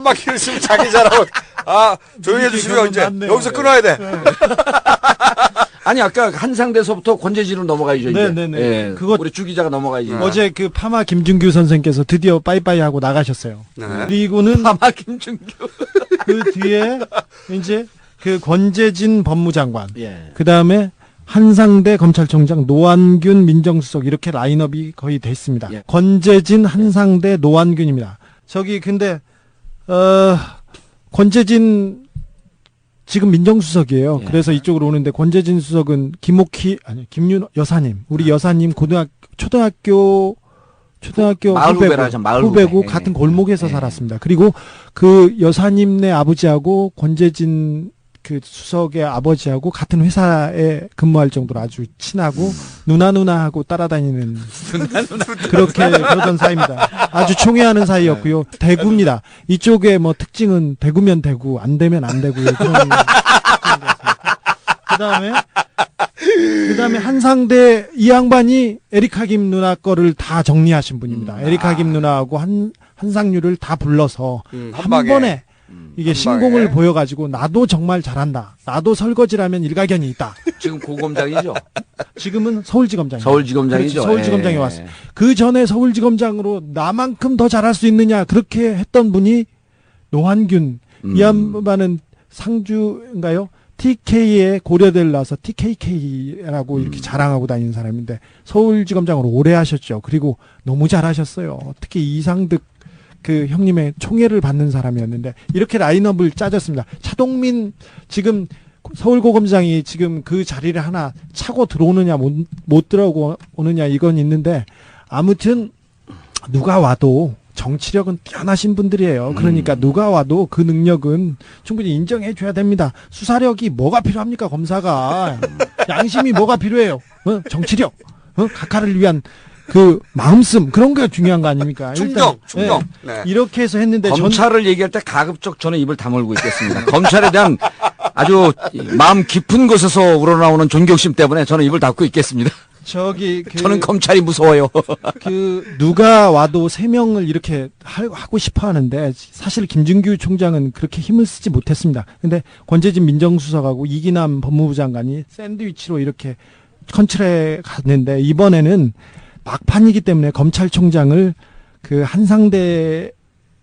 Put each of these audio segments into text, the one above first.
막히는 지금 자기 잘하고 조용히 해주시면 이제 맞네요. 여기서 끊어야 돼. 네. 아니 아까 한상대에서부터 권재진으로 넘어가야죠. 이제. 네네네. 예, 그거 우리 주 기자가 넘어가야지. 어제 그 파마 김준규 선생께서 드디어 빠이빠이 하고 나가셨어요. 네. 그리고는 파마 김준규. 그 뒤에 이제 그 권재진 법무장관, 예. 그 다음에 한상대 검찰총장, 노안균 민정수석 이렇게 라인업이 거의 됐습니다. 예. 권재진, 한상대, 노안균입니다. 저기 근데 권재진 지금 민정수석이에요. 예. 그래서 이쪽으로 오는데 권재진 수석은 김윤 여사님, 우리 여사님 초등학교 마을 후배고, 후배라 하죠, 마을 후배고 후배. 같은 예. 골목에서 예. 살았습니다. 그리고 그 여사님네 아버지하고 권재진 그 수석의 아버지하고 같은 회사에 근무할 정도로 아주 친하고 누나하고 따라다니는 그렇게 그러던 사이입니다. 아주 총애하는 사이였고요. 대구입니다. 이쪽에 뭐 특징은 대구면 대구, 안 되면 안 되고 그런 그다음에 한상대 이 양반이 에리카 김 누나 거를 다 정리하신 분입니다. 에리카 김 누나하고 한상류를 다 불러서 한 한 방에. 번에 이게 한 신공을 방에. 보여가지고 나도 정말 잘한다. 나도 설거지라면 일가견이 있다. 지금 고검장이죠. 지금은 서울지검장이에요. 서울지검장이죠. 그렇지, 서울지검장에 예. 왔어. 그 전에 서울지검장으로 나만큼 더 잘할 수 있느냐 그렇게 했던 분이 노한균. 이 양반은 상주인가요? TK에 고려대를 나와서 TKK라고 이렇게 자랑하고 다니는 사람인데 서울지검장으로 오래 하셨죠. 그리고 너무 잘하셨어요. 특히 이상득 그 형님의 총애를 받는 사람이었는데 이렇게 라인업을 짜졌습니다. 차동민 지금 서울고검장이 지금 그 자리를 하나 차고 들어오느냐 못 들어오느냐 이건 있는데 아무튼 누가 와도 정치력은 뛰어나신 분들이에요. 그러니까 누가 와도 그 능력은 충분히 인정해 줘야 됩니다. 수사력이 뭐가 필요합니까? 검사가 양심이 뭐가 필요해요? 정치력, 각하를 위한 그 마음씀 그런 게 중요한 거 아닙니까? 충정. 네. 이렇게 해서 했는데 검찰을 얘기할 때 가급적 저는 입을 다물고 있겠습니다. 검찰에 대한 아주 마음 깊은 곳에서 우러나오는 존경심 때문에 저는 입을 닫고 있겠습니다. 저는 검찰이 무서워요. 누가 와도 3명을 이렇게 하고 싶어 하는데 사실 김준규 총장은 그렇게 힘을 쓰지 못했습니다. 근데 권재진 민정수석하고 이기남 법무부 장관이 샌드위치로 이렇게 컨트롤해 갔는데 이번에는 막판이기 때문에 검찰총장을 그 한상대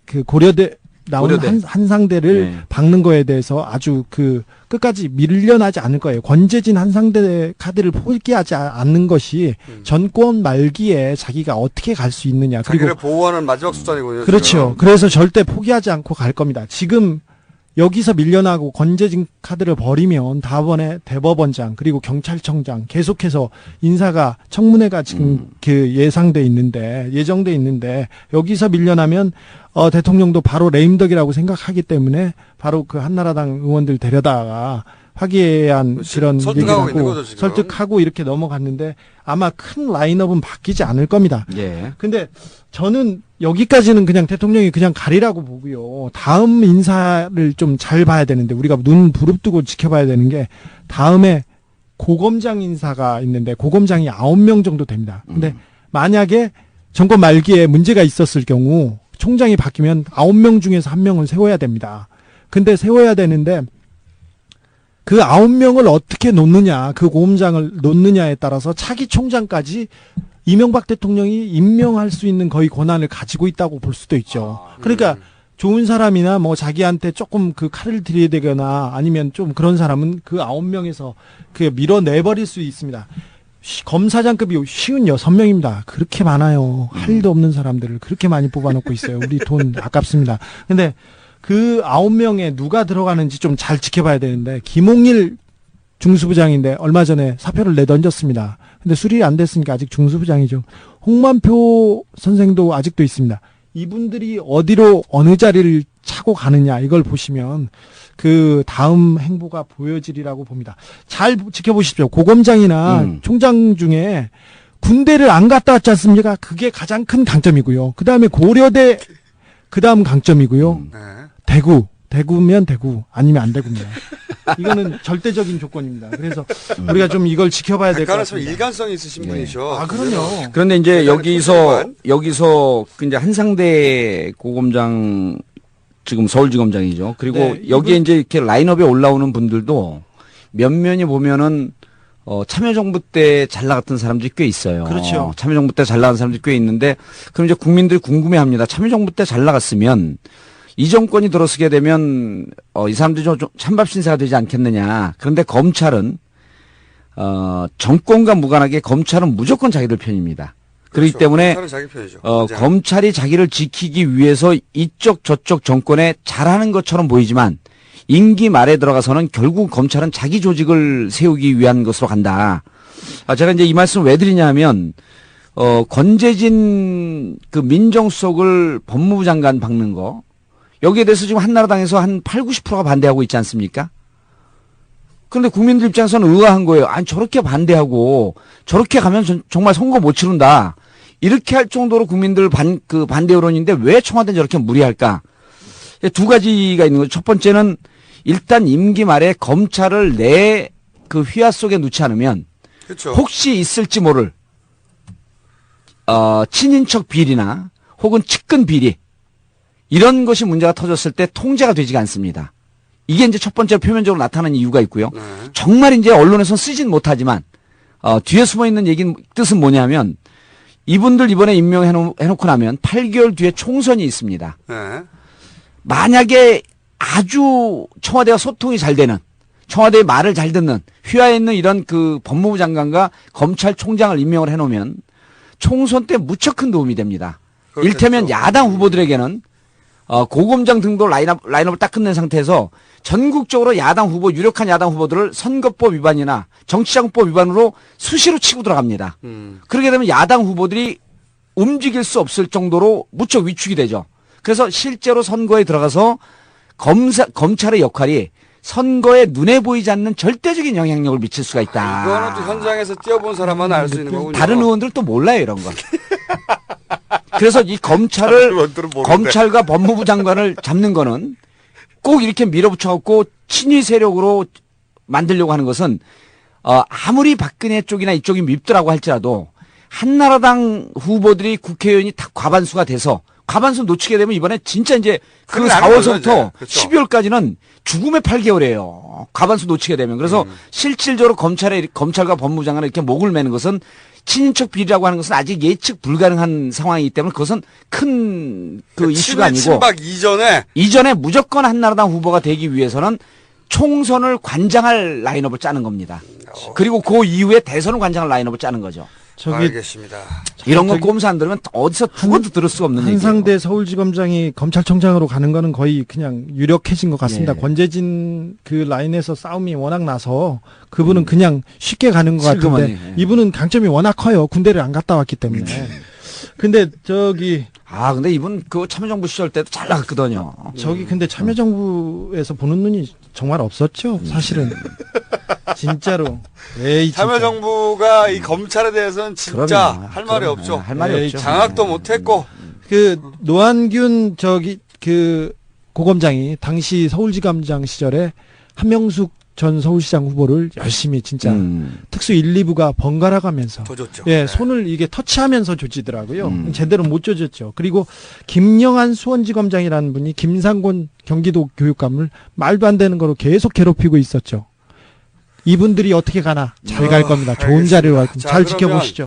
그 고려대 나온 한상대를 네. 박는 거에 대해서 아주 그 끝까지 밀려나지 않을 거예요. 권재진 한상대 카드를 포기하지 않는 것이 정권 말기에 자기가 어떻게 갈 수 있느냐. 자기를 그리고 보호하는 마지막 수단이군요. 그렇죠. 지금. 그래서 절대 포기하지 않고 갈 겁니다. 지금 여기서 밀려나고 권재진 카드를 버리면 다음번에 대법원장 그리고 경찰청장 계속해서 인사가 청문회가 지금 그 예정돼 있는데 여기서 밀려나면 대통령도 바로 레임덕이라고 생각하기 때문에 바로 그 한나라당 의원들 데려다가 화기애애한 그런 얘기를 설득하고 있는 하고 거죠, 지금. 설득하고 이렇게 넘어갔는데 아마 큰 라인업은 바뀌지 않을 겁니다. 예. 근데 저는 여기까지는 그냥 대통령이 그냥 가리라고 보고요. 다음 인사를 좀 잘 봐야 되는데 우리가 눈 부릅뜨고 지켜봐야 되는 게 다음에 고검장 인사가 있는데 고검장이 9명 정도 됩니다. 근데 만약에 정권 말기에 문제가 있었을 경우 총장이 바뀌면 9명 중에서 1명을 세워야 됩니다. 근데 세워야 되는데 그 9명을 어떻게 놓느냐, 그 고검장을 놓느냐에 따라서 차기 총장까지 이명박 대통령이 임명할 수 있는 거의 권한을 가지고 있다고 볼 수도 있죠. 그러니까 좋은 사람이나 뭐 자기한테 조금 그 칼을 들여야 되거나 아니면 좀 그런 사람은 그 9명에서 그 밀어내버릴 수 있습니다. 검사장급이 56명입니다. 그렇게 많아요. 할 일도 없는 사람들을 그렇게 많이 뽑아놓고 있어요. 우리 돈 아깝습니다. 근데 그 9명에 누가 들어가는지 좀 잘 지켜봐야 되는데 김홍일 중수부장인데 얼마 전에 사표를 내던졌습니다. 근데 수리가 안 됐으니까 아직 중수부장이죠. 홍만표 선생도 아직도 있습니다. 이분들이 어디로 어느 자리를 차고 가느냐 이걸 보시면 그 다음 행보가 보여지리라고 봅니다. 잘 지켜보십시오. 고검장이나 총장 중에 군대를 안 갔다 왔지 않습니까? 그게 가장 큰 강점이고요. 그 다음에 고려대 그 다음 강점이고요. 네. 대구면 대구 아니면 안 대구입니다. 이거는 절대적인 조건입니다. 그래서 우리가 좀 이걸 지켜봐야 될 것 작가는 참 같습니다. 일관성이 있으신 분이셔. 아 그럼요. 그런데 이제 대단히 여기서 그 이제 한상대 고검장 지금 서울지검장이죠. 그리고 네, 여기에 이제 이렇게 라인업에 올라오는 분들도 면면이 보면은 참여정부 때 잘 나갔던 사람들이 꽤 있어요. 그렇죠. 참여정부 때 잘 나간 사람들이 꽤 있는데 그럼 이제 국민들이 궁금해합니다. 참여정부 때 잘 나갔으면 이 정권이 들어서게 되면 이 사람들이 좀 찬밥 신세가 되지 않겠느냐. 그런데 검찰은 정권과 무관하게 검찰은 무조건 자기들 편입니다. 그렇기 그렇죠. 때문에 검찰은 자기 편이죠. 검찰이 자기를 지키기 위해서 이쪽 저쪽 정권에 잘하는 것처럼 보이지만 임기 말에 들어가서는 결국 검찰은 자기 조직을 세우기 위한 것으로 간다. 제가 이제 이 말씀 왜 드리냐면 권재진 그 민정수석을 법무부 장관 박는 거 여기에 대해서 지금 한나라당에서 한 8, 90%가 반대하고 있지 않습니까? 그런데 국민들 입장에서는 의아한 거예요. 아니 저렇게 반대하고 저렇게 가면 정말 선거 못 치른다. 이렇게 할 정도로 국민들 반대 여론인데 왜 청와대는 저렇게 무리할까? 두 가지가 있는 거죠. 첫 번째는 일단 임기 말에 검찰을 내 그 휘하 속에 놓지 않으면 그렇죠. 혹시 있을지 모를 친인척 비리나 혹은 측근 비리 이런 것이 문제가 터졌을 때 통제가 되지가 않습니다. 이게 이제 첫 번째 표면적으로 나타나는 이유가 있고요. 네. 정말 이제 언론에서는 쓰진 못하지만 뒤에 숨어 있는 뜻은 뭐냐면 이분들 이번에 임명해놓고 나면 8개월 뒤에 총선이 있습니다. 네. 만약에 아주 청와대와 소통이 잘 되는 청와대의 말을 잘 듣는 휘하에 있는 이런 그 법무부 장관과 검찰총장을 임명을 해놓으면 총선 때 무척 큰 도움이 됩니다. 그렇겠죠. 일테면 야당 후보들에게는 고검장 등도 라인업을 딱 끝낸 상태에서 전국적으로 야당 후보 유력한 야당 후보들을 선거법 위반이나 정치자금법 위반으로 수시로 치고 들어갑니다. 그렇게 되면 야당 후보들이 움직일 수 없을 정도로 무척 위축이 되죠. 그래서 실제로 선거에 들어가서 검찰의 역할이 선거에 눈에 보이지 않는 절대적인 영향력을 미칠 수가 있다. 이거는 또 현장에서 뛰어본 사람만 알 수 있는 거군요. 다른 의원들 또 몰라요 이런 거. 그래서 이 검찰과 법무부 장관을 잡는 거는 꼭 이렇게 밀어붙여갖고 친위 세력으로 만들려고 하는 것은 아무리 박근혜 쪽이나 이쪽이 밉더라고 할지라도 한나라당 후보들이 국회의원이 다 과반수가 돼서 과반수 놓치게 되면 이번에 진짜 이제 그 큰일 나는 거죠, 4월서부터 이제. 그렇죠. 12월까지는 죽음의 8개월이에요. 과반수 놓치게 되면. 그래서 실질적으로 검찰과 법무부 장관을 이렇게 목을 매는 것은 친인척 비리라고 하는 것은 아직 예측 불가능한 상황이기 때문에 그것은 큰 그 이슈가 아니고 친박 이전에 무조건 한나라당 후보가 되기 위해서는 총선을 관장할 라인업을 짜는 겁니다. 그리고 그 이후에 대선을 관장할 라인업을 짜는 거죠. 알겠습니다. 이런 거 꼼수 안 들으면 어디서 죽어도 들을 수가 없는 얘기예요. 한상대 서울지검장이 검찰총장으로 가는 거는 거의 그냥 유력해진 것 같습니다. 예. 권재진 그 라인에서 싸움이 워낙 나서 그분은 그냥 쉽게 가는 것 같은데 슬그머니, 예. 이분은 강점이 워낙 커요. 군대를 안 갔다 왔기 때문에. 근데 근데 이분 그 참여정부 시절 때도 잘 나갔거든요. 근데 참여정부에서 보는 눈이 정말 없었죠. 사실은. 진짜로. 에이, 진짜. 참여정부가 이 검찰에 대해서는 진짜 그럼요. 할 말이 없죠. 할 말이 에이, 없죠. 장악도 못했고. 노한균 고검장이 당시 서울지검장 시절에 한명숙 전 서울시장 후보를 열심히 진짜 특수 1, 2부가 번갈아 가면서 더 줬죠. 예, 네. 손을 이게 터치하면서 조지더라고요. 제대로 못 조졌죠. 그리고 김영한 수원지검장이라는 분이 김상곤 경기도 교육감을 말도 안 되는 거로 계속 괴롭히고 있었죠. 이분들이 어떻게 가나 잘 갈 겁니다. 좋은 자리로 갈 겁니다. 자, 잘 그러면 지켜보시죠.